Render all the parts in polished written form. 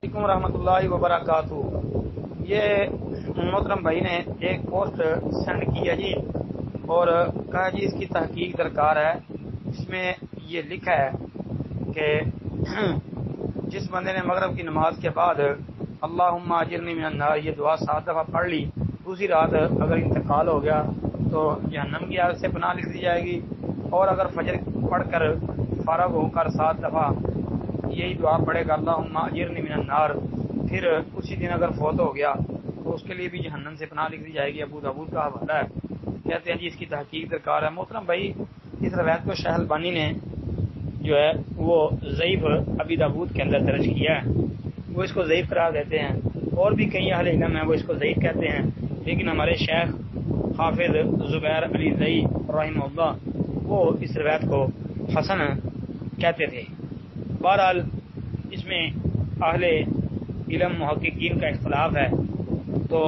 वालेकुम रहमतुल्लाहि वबरकातुहू। ये मोहतरम भाई ने एक पोस्ट सेंड की है जी और कहा जी इसकी तहकीक दरकार है। इसमें ये लिखा है कि जिस बंदे ने मगरब की नमाज के बाद अल्लाहुम्मा अजिरनी मिनन नार ये दुआ 7 दफ़ा पढ़ ली, दूसरी रात अगर इंतकाल हो गया तो जहन्नम की आग से पनाह लिख दी जाएगी। और अगर फजर पढ़कर फारग होकर 7 दफ़ा यही दुआ पढ़ेगा अल्लाहुम्मा अजिरनी मिनन नार, फिर उसी दिन अगर फौत हो गया तो उसके लिए भी जहन्नम से पनाह लिख दी जाएगी। अबू दाऊद का हवाला है। कहते हैं जी इसकी तहकीक दरकार है। मोहतरम भाई, इस रवायत को शाह अलबानी ने जो है वो ज़ईफ अबी दाऊद के अंदर दर्ज किया है, वो इसको ज़ईफ करार देते हैं। और भी कई अहले इल्म हैं वो इसको ज़ईफ कहते हैं, लेकिन हमारे शेख हाफिज ज़ुबैर अली ज़ई रहमहुल्लाह वो इस रवायत को हसन कहते थे। बहरहाल इसमें अहले इल्म मुहक्किकीन का इख्तिलाफ है, तो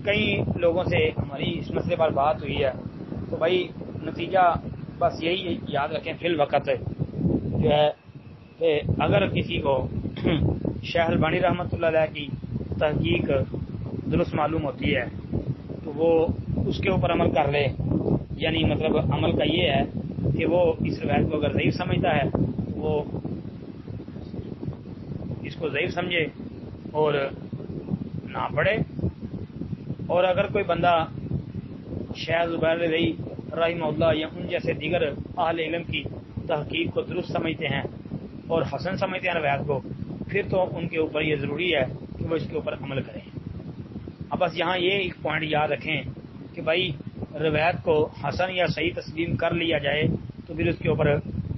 कई लोगों से हमारी इस मसले पर बात हुई है। तो भाई नतीजा बस यही याद रखें फिल वक़्त जो है कि अगर किसी को शाह अलबानी रहमतुल्लाह अलैह की तहकीक दुरुस्त मालूम होती है तो वो उसके ऊपर अमल कर ले। यानी मतलब अमल का ये है कि वो इस रवायत को अगर ज़ईफ समझता है तो वो इसको ज़ईफ समझे और ना पढ़े। और अगर कोई बंदा शाह ज़ुबैर रहमहुल्लाह या उन जैसे दीगर अहले इल्म की तहकीक को दुरुस्त समझते हैं और हसन समझते हैं रवायत को, फिर तो उनके ऊपर ये ज़रूरी है कि वो इसके ऊपर अमल करें। अब बस यहाँ ये एक पॉइंट याद रखें कि भाई रवायत को हसन या सही तस्लीम कर लिया जाए तो फिर उसके ऊपर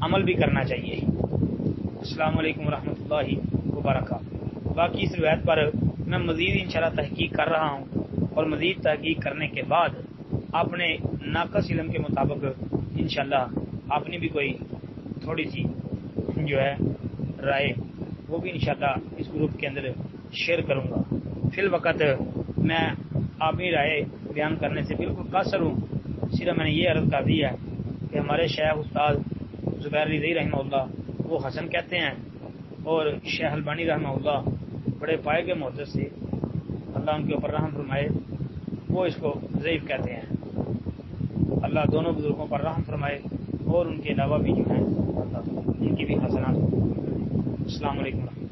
अमल भी करना चाहिए। अस्सलामु अलैकुम रहमतुल्लाहि व बरकातहू। बाकी इस रवायत पर मैं मज़ीद इंशाअल्लाह तहकीक कर रहा हूँ और मज़ीद तहकीक करने के बाद अपने नाक़स इल्म के मुताबिक इंशाअल्लाह अपनी भी कोई थोड़ी सी जो है राय वो भी इंशाअल्लाह इस ग्रुप के अंदर शेयर करूँगा। फिल वक़्त मैं अपनी राय बयान करने से बिल्कुल कासर हूँ। सिर्फ मैंने ये अर्ज़ कर दिया है कि हमारे शेख उस्ताद ज़ुबैर अली ज़ई रहमहुल्लाह वो हसन कहते हैं और शाह अलबानी रहमहुल्लाह बड़े पाए के मुहद्दिस से अल्लाह उनके ऊपर रहम फरमाए वो इसको ज़ईफ कहते हैं। अल्लाह दोनों बुजुर्गों पर रहम फरमाए और उनके अलावा भी जो हैं अल्लाह उनकी भी हसनात। अस्सलामु अलैकुम।